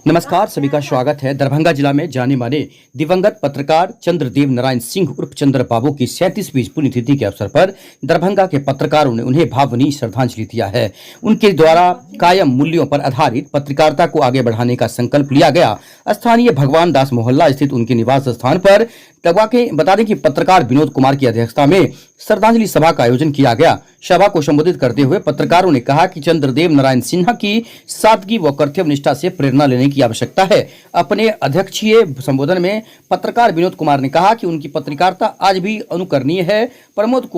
नमस्कार, सभी का स्वागत है। दरभंगा जिला में जाने माने दिवंगत पत्रकार चंद्रदेव नारायण सिंह उर्फ चंद्र बाबू की 37वीं पुण्यतिथि के अवसर पर दरभंगा के पत्रकारों ने उन्हें भावभीनी श्रद्धांजलि दिया है। उनके द्वारा कायम मूल्यों पर आधारित पत्रकारिता को आगे बढ़ाने का संकल्प लिया गया। स्थानीय भगवान दास मोहल्ला स्थित उनके निवास स्थान पर बता दें कि पत्रकार विनोद कुमार की अध्यक्षता में श्रद्धांजलि सभा का आयोजन किया गया। सभा को संबोधित करते हुए पत्रकारों ने कहा कि चंद्रदेव नारायण सिन्हा की सादगी व कर्तव्य निष्ठा से प्रेरणा लेने की आवश्यकता है। अपने अध्यक्षीय संबोधन में पत्रकार विनोद कुमार ने कहा कि उनकी पत्रकारिता आज भी अनुकरणीय है। प्रमोद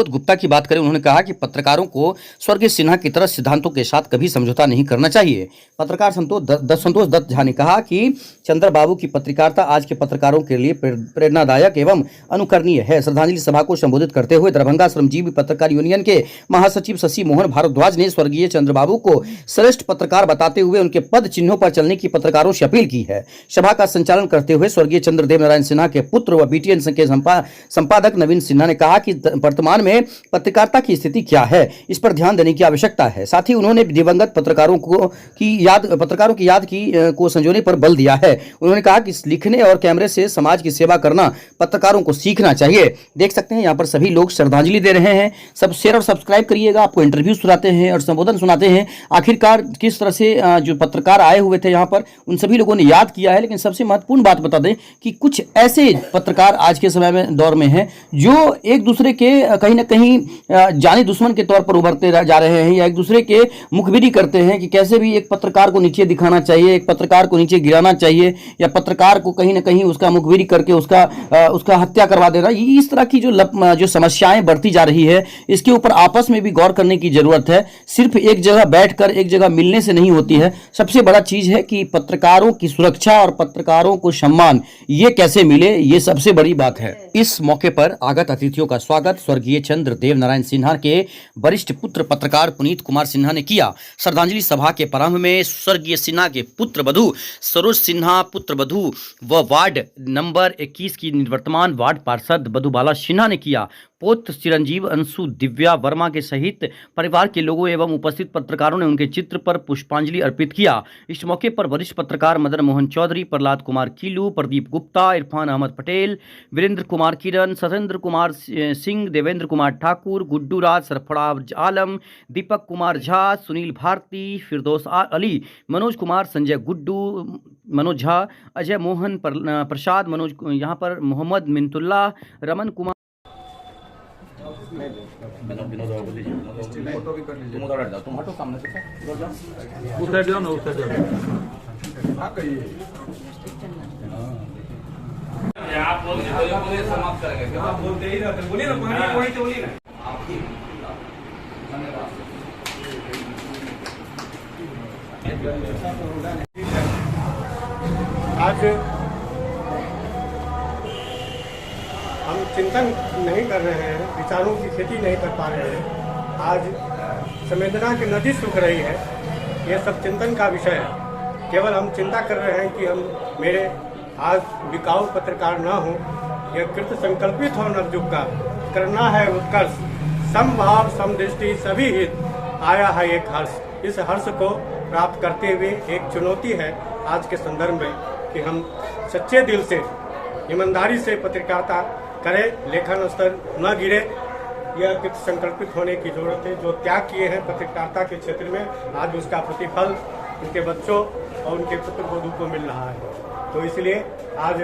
गुप्ता की बात करें, उन्होंने कहा कि पत्रकारों को स्वर्गीय सिन्हा की तरह सिद्धांतों के साथ कभी समझौता नहीं करना चाहिए। पत्रकार संतोष दत्त झा ने कहा कि चंद्र बाबू की पत्रकारिता आज के पत्रकारों के लिए प्रेरणादायक एवं अनुकरणीय है। श्रद्धांजलि सभा को संबोधित करते हुए दरभंगा श्रमजीवी पत्रकार यूनियन के महासचिव शशि मोहन भारद्वाज ने स्वर्गीय चंद्र बाबू को श्रेष्ठ पत्रकार बताते हुए उनके पद चिन्हों पर चलने की पत्रकारों से अपील की है। सभा का संचालन करते हुए स्वर्गीय चंद्रदेव नारायण सिन्हा के पुत्र व बीटीएन के संपादक नवीन सिन्हा ने कहा कि वर्तमान में पत्रकारिता की स्थिति क्या है, इस पर ध्यान देने की आवश्यकता है। साथ ही उन्होंने दिवंगत पत्रकारों की याद को संजोने पर बल दिया है। उन्होंने कहा कि लिखने और कैमरे से समाज की सेवा करना पत्रकारों को सीखना चाहिए। देख सकते हैं यहाँ पर सभी लोग श्रद्धांजलि दे रहे हैं। सब शेयर और सब्सक्राइब करिएगा। आपको इंटरव्यू सुनाते हैं और संबोधन सुनाते हैं। आखिरकार किस तरह से जो पत्रकार आए हुए थे यहाँ पर उन सभी लोगों ने याद किया है। लेकिन सबसे महत्वपूर्ण बात बता दें कि कुछ ऐसे पत्रकार आज के समय में दौर में हैं जो एक दूसरे के कहीं ना कहीं जानी दुश्मन के तौर पर उभरते जा रहे हैं या एक दूसरे के मुखबिरी करते हैं कि कैसे भी एक पत्रकार को नीचे दिखाना चाहिए, एक पत्रकार को नीचे गिराना चाहिए या पत्रकार को कहीं ना कहीं उसका मुखबिरी करके उसका हत्या करवा देना। इस तरह की जो समस्याएं बढ़ती जा रही है, इसके ऊपर आपस में भी गौर करने की जरूरत है। सिर्फ एक जगह बैठकर एक जगह मिलने से नहीं होती है। सबसे बड़ा चीज है कि पत्रकारों की सुरक्षा और पत्रकारों को सम्मान ये कैसे मिले, ये सबसे बड़ी बात है। इस मौके पर आगत अतिथियों का स्वागत स्वर्गीय चंद्रदेव नारायण सिन्हा के वरिष्ठ पुत्र पत्रकार पुनीत कुमार सिन्हा ने किया। श्रद्धांजलि सभा के प्रारंभ में स्वर्गीय सिन्हा के पुत्र वधू सरोज सिन्हा, पुत्र वधू व वार्ड नंबर 21 की निवर्तमान वार्ड पार्षद मधुबाला सिन्हा ने किया। पौत्र चिरंजीव अंशु दिव्या वर्मा के सहित परिवार के लोगों एवं उपस्थित पत्रकारों ने उनके चित्र पर पुष्पांजलि अर्पित किया। इस मौके पर वरिष्ठ पत्रकार मदन मोहन चौधरी, प्रहलाद कुमार कीलू, प्रदीप गुप्ता, इरफान अहमद पटेल, वीरेंद्र कुमार किरण, सतेंद्र कुमार सिंह, देवेंद्र कुमार ठाकुर, गुड्डू राज, सरफराज आलम, दीपक कुमार झा, सुनील भारती, फिरदौस अली, मनोज कुमार, संजय गुड्डू, मनोज झा, अजय मोहन प्रसाद, मनोज यहाँ पर मोहम्मद मिंतुल्लाह, रमन कुमार। फोटो भी कर लीजिए। तुम हटो सामने से, उधर जाओ ना, उधर जाओ। आप बोलिए समाप्त करेंगे। आप बोलते ही रहते, बोलिए ना, वही तो बोलिए ना। आज हम चिंतन नहीं कर रहे हैं, विचारों की खेती नहीं कर पा रहे हैं। आज संवेदना की नदी सूख रही है। ये सब चिंतन का विषय है। केवल हम चिंता कर रहे हैं कि हम मेरे आज बिकाऊ पत्रकार ना हो। यह कृत संकल्पित हो नवयुग का, करना है उत्कर्ष, समभाव समदृष्टि सभी हित, आया है एक हर्ष। इस हर्ष को प्राप्त करते हुए एक चुनौती है आज के संदर्भ में कि हम सच्चे दिल से ईमानदारी से पत्रकारिता करें, लेखन स्तर न गिरे। यह कृत संकल्पित होने की जरूरत है। जो त्याग किए हैं पत्रकारिता के क्षेत्र में, आज उसका प्रतिफल उनके बच्चों और उनके पुत्र वधू को मिल रहा है। तो इसलिए आज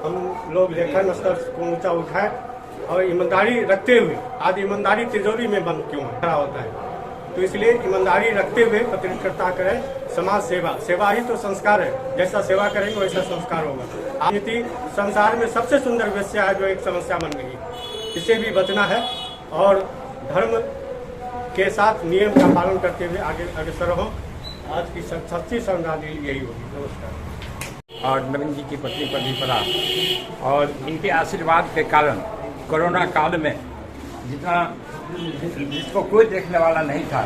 हम लोग लेखन स्तर को ऊंचा उठाएं और ईमानदारी रखते हुए, आज ईमानदारी तिजोरी में बंद क्यों है, खड़ा होता है, तो इसलिए ईमानदारी रखते हुए पत्रकारिता करें। समाज सेवा, सेवा ही तो संस्कार है। जैसा सेवा करेंगे वैसा संस्कार होगा। राजनीति संसार में सबसे सुंदर वेश्या है जो एक समस्या बन गई, इसे भी बचना है और धर्म के साथ नियम का पालन करते हुए आगे अग्रसर हो। आज की सच्ची श्रद्धांजलि यही होगी। नमस्कार। और नवीन जी की पत्नी प्रदीपरा और इनके आशीर्वाद के कारण कोरोना काल में जिसको कोई देखने वाला नहीं था,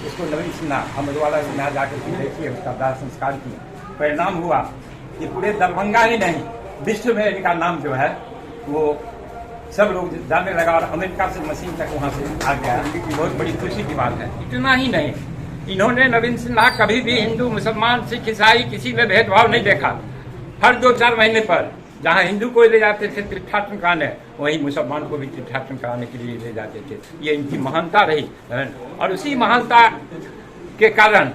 इसको नवीन सिन्हा अमरवाला में जाकर देखिए, उसका दाह संस्कार किया। परिणाम हुआ कि पूरे दरभंगा ही नहीं, विश्व में इनका नाम जो है वो सब लोग जाने लगा और अमेरिका से मशीन तक वहाँ से आ गया। बहुत बड़ी खुशी की बात है। इतना ही नहीं, इन्होंने नवीन सिन्हा कभी भी हिंदू मुसलमान सिख ईसाई किसी में भेदभाव नहीं देखा। हर 2-4 महीने पर जहाँ हिंदू को ले जाते थे तीर्थाटन कराने, वहीं मुसलमान को भी तीर्थाटन कराने के लिए ले जाते थे। ये इनकी महानता रही और उसी महानता के कारण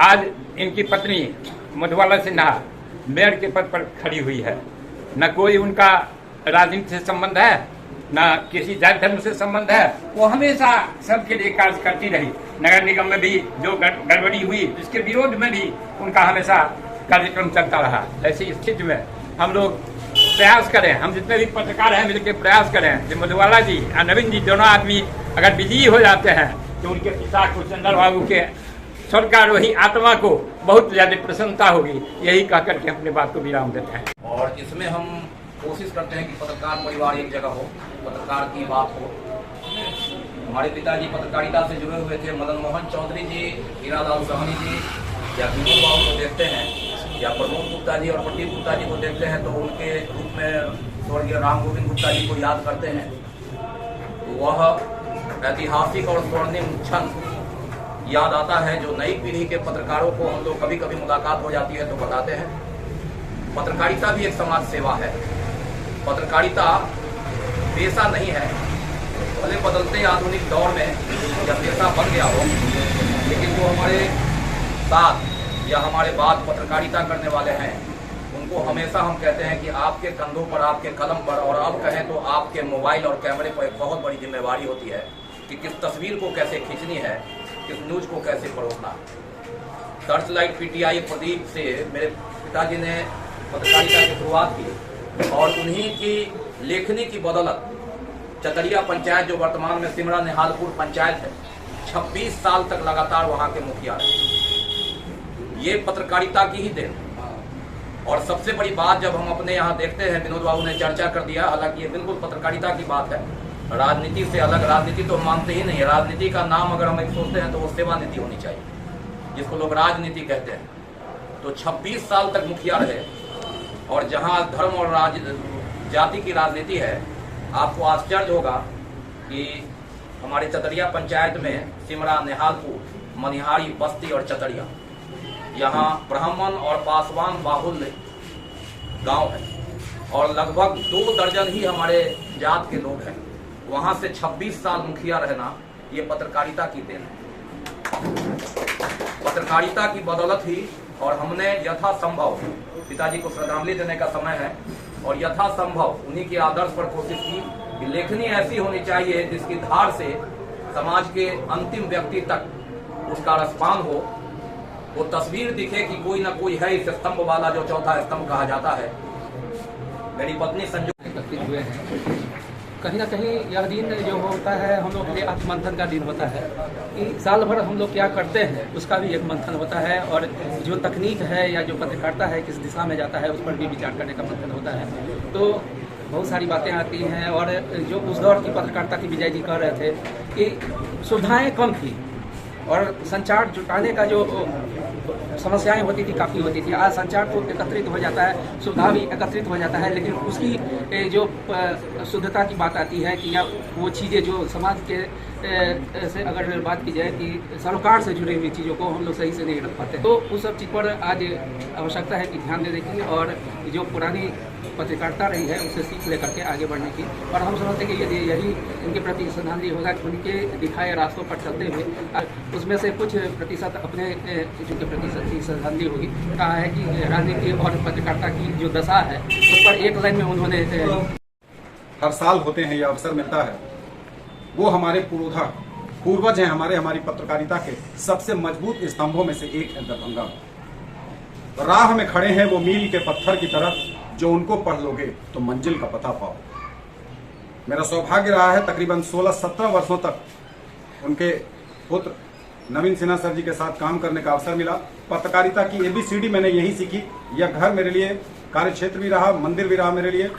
आज इनकी पत्नी मधुबाला सिन्हा मेयर के पद पर खड़ी हुई है। न कोई उनका राजनीति से संबंध है, न किसी जाति धर्म से संबंध है। वो हमेशा सबके लिए कार्य करती रही। नगर निगम में भी जो गड़बड़ी हुई उसके विरोध में भी उनका हमेशा कार्यक्रम चलता रहा। ऐसी स्थिति में हम लोग प्रयास करें, हम जितने भी पत्रकार हैं मिलकर प्रयास करें कि मधुबाला जी और नवीन जी दोनों आदमी अगर विजयी हो जाते हैं तो उनके पिता को चंद्र बाबू के स्वर्गारोही आत्मा को बहुत ज्यादा प्रसन्नता होगी। यही कहकर के अपनी बात को विराम देते हैं। और इसमें हम कोशिश करते हैं कि पत्रकार परिवार एक जगह हो, पत्रकार की बात हो। हमारे पिताजी पत्रकारिता से जुड़े हुए थे। मदन मोहन चौधरी जी, हीरालाल साहनी जी या विनोद बाबू को देखते हैं या प्रमोद गुप्ता जी और प्रदीप गुप्ता जी को देखते हैं तो उनके रूप में स्वर्गीय राम गोविंद गुप्ता जी को याद करते हैं। तो वह ऐतिहासिक और स्वर्णिम क्षण याद आता है जो नई पीढ़ी के पत्रकारों को हम लोग कभी कभी मुलाकात हो जाती है तो बताते हैं। पत्रकारिता भी एक समाज सेवा है। पत्रकारिता पेशा नहीं है, भले बदलते आधुनिक दौर में जब पेशा बन गया हो, लेकिन जो हमारे साथ या हमारे बाद पत्रकारिता करने वाले हैं उनको हमेशा हम कहते हैं कि आपके कंधों पर, आपके कलम पर और अब कहें तो आपके मोबाइल और कैमरे पर एक बहुत बड़ी जिम्मेवारी होती है कि किस तस्वीर को कैसे खींचनी है, किस न्यूज को कैसे परोसना। सर्च लाइट पीटीआई प्रदीप से मेरे पिताजी ने पत्रकारिता की शुरुआत की और उन्हीं की लेखनी की बदौलत चतरिया पंचायत जो वर्तमान में सिमरा निहालपुर पंचायत है, 26 साल तक लगातार वहां के मुखिया रहे। ये पत्रकारिता की ही देन। और सबसे बड़ी बात जब हम अपने यहाँ देखते हैं, विनोद बाबू ने चर्चा कर दिया, हालांकि ये बिल्कुल पत्रकारिता की बात है, राजनीति से अलग। राजनीति तो हम मानते ही नहीं है। राजनीति का नाम अगर हम एक सोचते हैं तो वो सेवा नीति होनी चाहिए, जिसको लोग राजनीति कहते हैं। तो 26 साल तक मुखिया रहे और जहाँ धर्म और जाति की राजनीति है, आपको आश्चर्य होगा कि हमारे चतरिया पंचायत में सिमरा, निहालपुर, मनिहारी, बस्ती और चतरिया, यहाँ ब्राह्मण और पासवान बाहुल्य गांव है और लगभग 2 दर्जन ही हमारे जात के लोग हैं। वहां से 26 साल मुखिया रहना ये पत्रकारिता की देन है। पत्रकारिता की बदौलत ही और हमने यथासंभव, पिताजी को श्रद्धांजलि देने का समय है, और यथासंभव उन्हीं के आदर्श पर कोशिश की कि लेखनी ऐसी होनी चाहिए जिसकी धार से समाज के अंतिम व्यक्ति तक उसका रसपान हो, वो तस्वीर दिखे कि कोई ना कोई है इस स्तंभ वाला जो चौथा स्तंभ कहा जाता है। मेरी पत्नी संजू एकत्रित हुए हैं। कहीं ना कहीं यह दिन जो होता है हम लोग के लिए आत्ममंथन का दिन होता है कि साल भर हम लोग क्या करते हैं उसका भी एक मंथन होता है, और जो तकनीक है या जो पत्रकारिता है किस दिशा में जाता है उस पर भी विचार करने का मंथन होता है। तो बहुत सारी बातें आती हैं। और जो उस दौर की पत्रकारिता की विजय जी कह रहे थे कि सुविधाएँ कम थी और संचार जुटाने का जो समस्याएं होती थी काफ़ी होती थी। आज संचार तो एकत्रित हो जाता है, सुविधा भी एकत्रित हो जाता है, लेकिन उसकी जो शुद्धता की बात आती है कि या वो चीज़ें जो समाज के से अगर बात की जाए कि सरोकार से जुड़ी हुई चीज़ों को हम लोग सही से नहीं रख पाते, तो उस सब चीज़ पर आज आवश्यकता है कि ध्यान देने की और जो पुरानी पत्रकारिता रही है उससे सीख लेकर के आगे बढ़ने की। और हम समझते हैं कि यदि यही इनके प्रति श्रद्धांजलि होगा कि उनके दिखाए रास्तों पर चलते हुए उसमें से कुछ प्रतिशत अपने जिनके प्रति श्रद्धांजलि होगी। कहा है कि राजनीति और पत्रकारिता की जो दशा है उस पर एक लाइन में उन्होंने हर साल होते हैं, ये अवसर मिलता है। वो हमारे पूर्वज हैं, हमारी पत्रकारिता के सबसे मजबूत स्तंभों में से एक है दरभंगा। राह में खड़े हैं वो मील के पत्थर की तरफ, जो उनको पढ़ लोगे तो मंजिल का पता पाओ। मेरा सौभाग्य रहा है तकरीबन 16-17 वर्षों तक उनके पुत्र नवीन सिन्हा सर जी के साथ काम करने का अवसर मिला। पत्रकारिता की ABCD मैंने यही सीखी। यह घर मेरे लिए कार्य क्षेत्र भी रहा, मंदिर भी रहा मेरे लिए,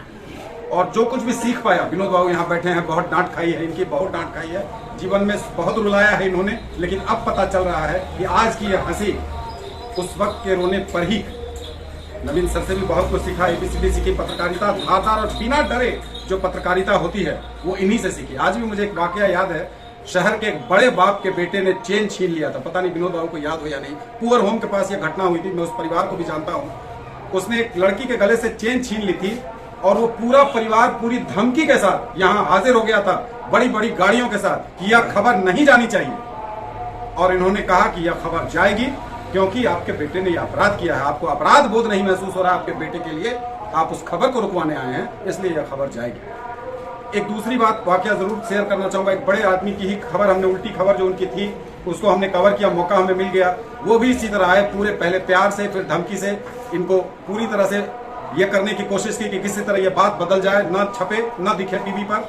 और जो कुछ भी सीख पाया, विनोद बाबू यहाँ बैठे हैं, बहुत डांट खाई है इनकी, बहुत डांट खाई है, जीवन में बहुत रुलाया है इन्होंने, लेकिन अब पता चल रहा है कि आज की यह हंसी उस वक्त के रोने पर ही। नवीन सर से भी बहुत कुछ सीखा, ABCD सीखी, पत्रकारिता धारदार और बिना डरे जो पत्रकारिता होती है वो इन्हीं से सीखी। आज भी मुझे एक वाकया याद है शहर के एक बड़े बाप के बेटे ने चेन छीन लिया था। पता नहीं विनोद बाबू को याद हो या नहीं। पुअर होम के पास यह घटना हुई थी, मैं उस परिवार को भी जानता हूँ। उसने एक लड़की के गले से चेन छीन ली थी और वो पूरा परिवार पूरी धमकी के साथ यहाँ हाजिर हो गया था, बड़ी बड़ी गाड़ियों के साथ, कि यह खबर नहीं जानी चाहिए। और इन्होंने कहा कि यह खबर जाएगी क्योंकि आपके बेटे ने यह अपराध किया है, आपको अपराध बोध नहीं महसूस हो रहा है आपके बेटे के लिए, आप उस खबर को रुकवाने आए हैं, इसलिए यह खबर जाएगी। एक दूसरी बात वाकया जरूर शेयर करना चाहूंगा। एक बड़े आदमी की ही खबर, हमने उल्टी खबर जो उनकी थी उसको हमने कवर किया, मौका हमें मिल गया। वो भी इसी तरह आए, पूरे पहले प्यार से फिर धमकी से इनको पूरी तरह से ये करने की कोशिश की कि किसी तरह ये बात बदल जाए, ना छपे, ना दिखे टीवी पर।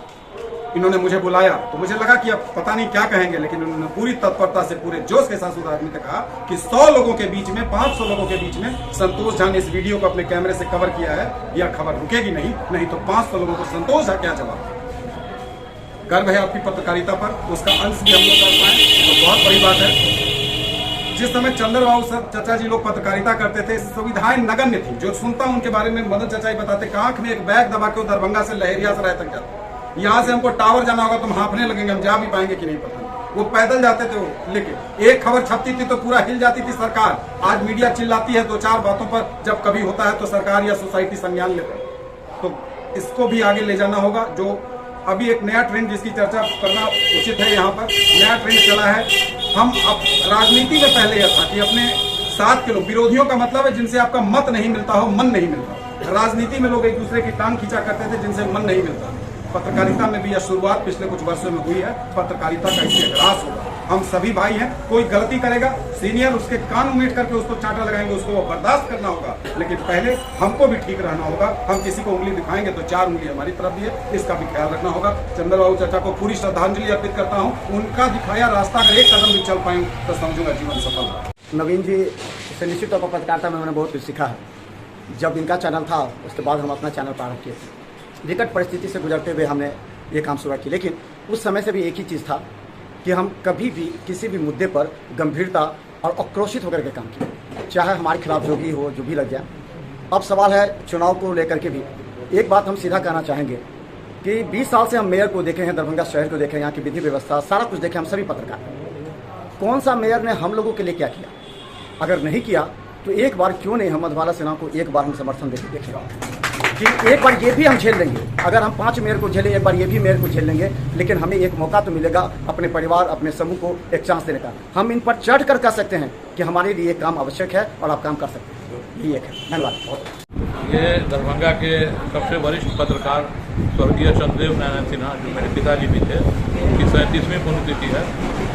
इन्होंने मुझे बुलाया तो मुझे लगा कि अब पता नहीं क्या कहेंगे, लेकिन उन्होंने पूरी तत्परता से, पूरे जोश के साथ उस आदमी ने कहा कि 100 लोगों के बीच में, 500 लोगों के बीच में संतोष झा ने इस वीडियो को अपने कैमरे से कवर किया है, यह खबर रुकेगी नहीं तो 500 लोगों को संतोष झा क्या जवाब। गर्व है आपकी पत्रकारिता पर, उसका अंश भी हम लोग कर पाए तो बहुत बड़ी बात है। जिस समय चंद्रबाबू चाचा जी लोग पत्रकारिता करते थे, सुविधाएं नगण्य थी। जो सुनता हूं उनके बारे में, मदन चाचा ही बताते, आंख में एक बैग दबा के दरभंगा से लहरिया सराय तक जाते, यहाँ से हमको टावर जाना होगा तो हम हांफने लगेंगे, हम जा भी पाएंगे कि नहीं पता नहीं। वो पैदल जाते थे, वो लेके एक खबर छपती थी तो पूरा हिल जाती थी सरकार। आज मीडिया चिल्लाती है 2-4 बातों पर, जब कभी होता है तो सरकार या सोसाइटी संज्ञान लेते हैं। तो इसको भी आगे ले जाना होगा। जो अभी एक नया ट्रेंड जिसकी चर्चा करना उचित है, यहाँ पर नया ट्रेंड चला है। हम अब राजनीति में पहले यह था कि अपने साथ के लोग, विरोधियों का मतलब है जिनसे आपका मत नहीं मिलता हो, मन नहीं मिलता। राजनीति में लोग एक दूसरे की टांग खींचा करते थे जिनसे मन नहीं मिलता। पत्रकारिता में भी यह शुरुआत पिछले कुछ वर्षों में हुई है। पत्रकारिता का इससे ह्रास होगा। हम सभी भाई हैं, कोई गलती करेगा सीनियर उसके कान उमेट करके उसको चांटा लगाएंगे, उसको वो बर्दाश्त करना होगा। लेकिन पहले हमको भी ठीक रहना होगा। हम किसी को उंगली दिखाएंगे तो 4 उंगली हमारी तरफ भी है, इसका भी ख्याल रखना होगा। चंद्रबाबू चाचा को पूरी श्रद्धांजलि अर्पित करता हूँ। उनका दिखाया रास्ता अगर एक कदम भी चल पाए तो समझूंगा जीवन सफल रहा। नवीन जी से निश्चित तौर पर पत्रकारिता में मैंने बहुत कुछ सीखा है। जब इनका चैनल था उसके बाद हम अपना चैनल प्रारंभ किए थे। विकट परिस्थिति से गुजरते हुए हमने ये काम शुरू किया, लेकिन उस समय से भी एक ही चीज़ था कि हम कभी भी किसी भी मुद्दे पर गंभीरता और आक्रोशित होकर के काम किए, चाहे हमारे खिलाफ जो भी हो, जो भी लग जाए। अब सवाल है चुनाव को लेकर के भी। एक बात हम सीधा कहना चाहेंगे कि 20 साल से हम मेयर को देखे हैं, दरभंगा शहर को देखे हैं, यहाँ की विधि व्यवस्था सारा कुछ देखे हम सभी पत्रकार। कौन सा मेयर ने हम लोगों के लिए क्या किया? अगर नहीं किया तो एक बार क्यों नहीं हम मधुबाला सिन्हा को एक बार हम समर्थन देके देखें कि एक बार ये भी हम झेल लेंगे। अगर हम 5 मेयर को झेलें, एक बार ये भी मेयर को झेल लेंगे, लेकिन हमें एक मौका तो मिलेगा अपने परिवार, अपने समूह को एक चांस देने का। हम इन पर चढ़ कर कह सकते हैं कि हमारे लिए काम आवश्यक है और आप काम कर सकते हैं। ये एक है। धन्यवाद। ये दरभंगा के सबसे वरिष्ठ पत्रकार स्वर्गीय चंद्रदेव नारायण सिन्हा, जो मेरे पिताजी भी थे, उनकी 37वीं पुण्यतिथि है।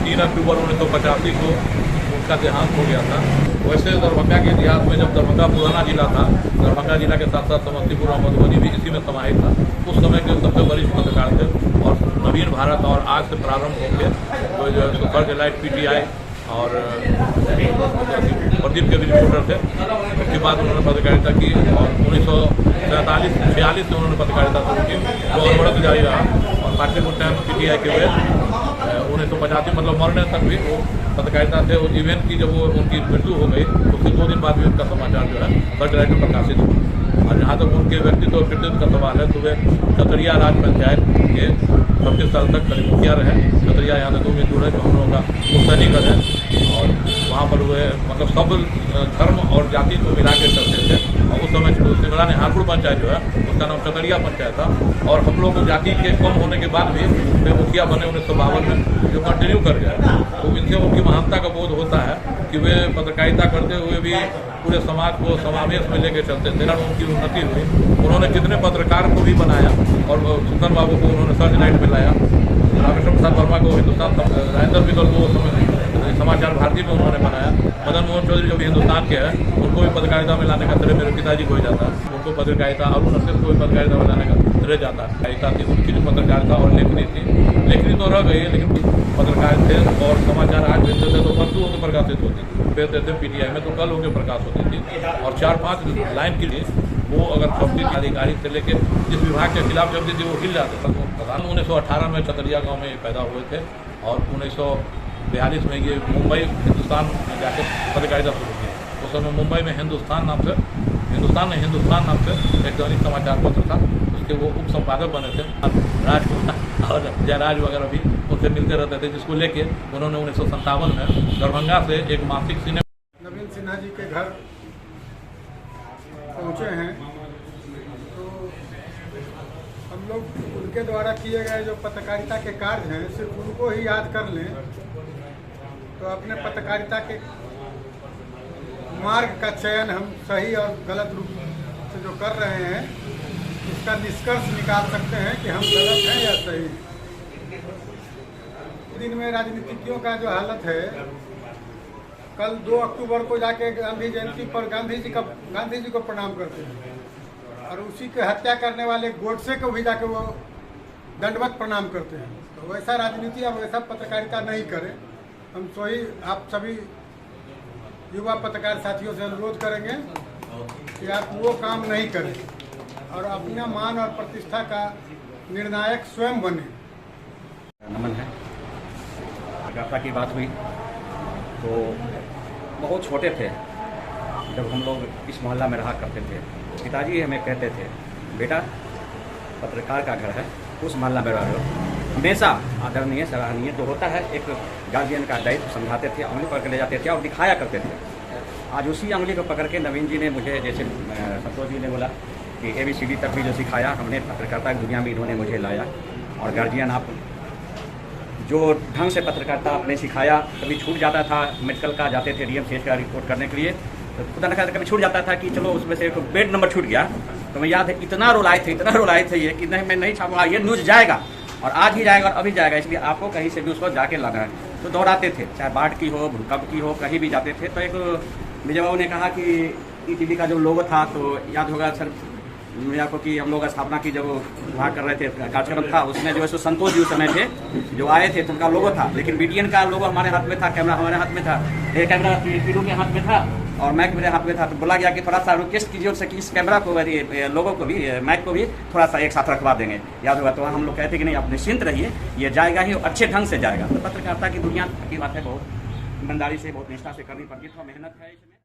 3 अक्टूबर 1985 को उनका देहांत हो गया था। वैसे दरभंगा के इतिहास में जब दरभंगा पुराना जिला था, दरभंगा जिला के साथ साथ समस्तीपुर और मधुबनी भी इसी में समाहित था, उस समय के सबसे वरिष्ठ पत्रकार थे। और नवीन भारत और आज से प्रारंभ होंगे तो जो सुपर लाइट PTI और प्रदीप के भी रिपोर्टर थे। उसके बाद उन्होंने पत्रकारिता की और 1946 से उन्होंने पत्रकारिता शुरू की, जो और बढ़त जारी रहा। और पाटलिपुत्र टाइम्स PTI के हुए 1985 मतलब मरने तक भी वो पत्रकारिता थे। उस इवेंट की जब वो उनकी मृत्यु हो गई तो उसके 2 दिन बाद भी उनका समाचार जो है फर्टिलाइट में प्रकाशित हुआ। और जहाँ तक उनके व्यक्तित्व और कृतित्व का सवाल है तो वे कतरिया राज पंचायत के 25 साल तक करीब मुखिया रहे। कतरिया यहाँ से 2 मिनट दूर है, जो हम लोगों का पुस्तैनीगढ़ है। और वहाँ पर वे मतलब सब धर्म और जाति को मिला के चलते थे। और उस समय सिमरा ने हापुड़ पंचायत जो है उसका नाम कतरिया पंचायत था। और हम लोग को जाति के कम होने के बाद भी वे मुखिया बने 1952 में, जो कंटिन्यू कर गया। तो इनसे उनकी महानता का बोध होता है कि वे पत्रकारिता करते हुए भी पूरे समाज को समावेश में लेकर चलते थे। उनकी उन्नति हुई। उन्होंने कितने पत्रकार को भी बनाया और सुंदर बाबू को उन्होंने सर्च लाइट में लाया। रामेश्वर प्रसाद वर्मा को हिंदुस्तान राजेंद्र बिगल को समाचार भारती में उन्होंने बनाया। मदन मोहन चौधरी जो भी हिंदुस्तान के हैं, उनको भी पत्रकारिता में लाने का श्रेय मेरे पिताजी को ही जाता है। उनको पत्रकारिता, अरुण नसीब को भी पत्रकारिता में लाने का श्रेय जाता है। ऐसा थी उनकी जो पत्रकारिता और लेखनी थी, लेखनी तो रह गई है, लेकिन पत्रकार थे और समाचार आज भेजते थे तो परसों होकर प्रकाशित होती थी, भेजते थे PTI में तो कल होकर प्रकाश होती थी। और 4-5 लाइन के लिए वो अगर छपती थी, अधिकारी से लेके जिस विभाग के खिलाफ छपती थी वो हिल जाते थे। 1918 में कतरिया गाँव में पैदा हुए थे और 1942 में ये मुंबई हिंदुस्तान में जाकर पत्रकारिता शुरू की। उस समय मुंबई में हिंदुस्तान नाम से एक दैनिक समाचार पत्र था, उसके वो उप संपादक बने थे। राजकुमार और जयराज वगैरह भी उनसे मिलते रहते थे, जिसको लेके उन्होंने 1957 में दरभंगा से एक मासिक सिनेमा नवीन सिन्हा जी के घर पहुंचे हैं, तो हम लोग उनके द्वारा किए गए जो पत्रकारिता के कार्य हैं सिर्फ उनको ही याद कर लें तो अपने पत्रकारिता के मार्ग का चयन हम सही और गलत रूप से जो कर रहे हैं इसका निष्कर्ष निकाल सकते हैं कि हम गलत हैं या सही। दिन में राजनीतिज्ञों का जो हालत है, कल 2 अक्टूबर को जाके गांधी जयंती पर गांधी जी को प्रणाम करते हैं और उसी के हत्या करने वाले गोडसे को भी जाके वो दंडवत प्रणाम करते हैं। तो वैसा राजनीति और वैसा पत्रकारिता नहीं करें। हम सही आप सभी युवा पत्रकार साथियों से अनुरोध करेंगे कि आप वो काम नहीं करें और अपना मान और प्रतिष्ठा का निर्णायक स्वयं बने। नमन है। पत्रकारिता की बात हुई तो बहुत छोटे थे जब हम लोग इस मोहल्ला में रहा करते थे। पिताजी हमें कहते थे, बेटा पत्रकार का घर है, उस मोहल्ला में रह लो। हमेशा आदरणीय सराहनीय जो होता है एक गार्जियन का दायित्व समझाते थे, उंगली पकड़ के ले जाते थे और दिखाया करते थे। आज उसी उंगली को पकड़ के नवीन जी ने मुझे, जैसे संतोष जी ने बोला कि ABCD तक भी जो सिखाया हमने, पत्रकारिता की दुनिया में इन्होंने मुझे लाया। और गार्जियन आप जो ढंग से पत्रकारिता आपने सिखाया, कभी छूट जाता था, मेडिकल का जाते थे DMCH का रिपोर्ट करने के लिए, तो खुदा न खास्ता कभी छूट जाता था कि चलो उसमें से एक बेड नंबर छूट गया, तो मैं याद है इतना रुलाए थे ये कि नहीं मैं नहीं छापूंगा, ये न्यूज़ जाएगा और आज ही जाएगा और अभी जाएगा, इसलिए आपको कहीं से भी उसको जाके लाना है। तो दौड़ाते थे, चाहे बाढ़ की हो, भूकंप की हो, कहीं भी जाते थे। तो एक विजय बाबू ने कहा कि ETV का जो लोगो था, तो याद होगा सर मुझे आपको कि हम लोग स्थापना की जब वहाँ कर रहे थे कार्यक्रम था, उसमें जो है सो संतोष जी उस समय थे जो आए थे, तो उनका लोगो था, लेकिन BTN का लोगो हमारे हाथ में था, कैमरा हमारे हाथ में था, ये कैमरा पीलू के हाथ में था और मैक मेरे हाथ में था। तो बोला गया कि थोड़ा सा रिक्वेस्ट कीजिए उससे कि इस कैमरा को, लोगो को भी, मैक को भी थोड़ा सा एक साथ रखवा देंगे। याद होगा, तो हम लोग कहते कि नहीं आप निश्चिंत रहिए, ये जाएगा ही, अच्छे ढंग से जाएगा। तो पत्रकारिता की दुनिया की बात है, बहुत ईमानदारी से, बहुत निष्ठा से करनी पड़ती है, थोड़ा मेहनत है इसमें।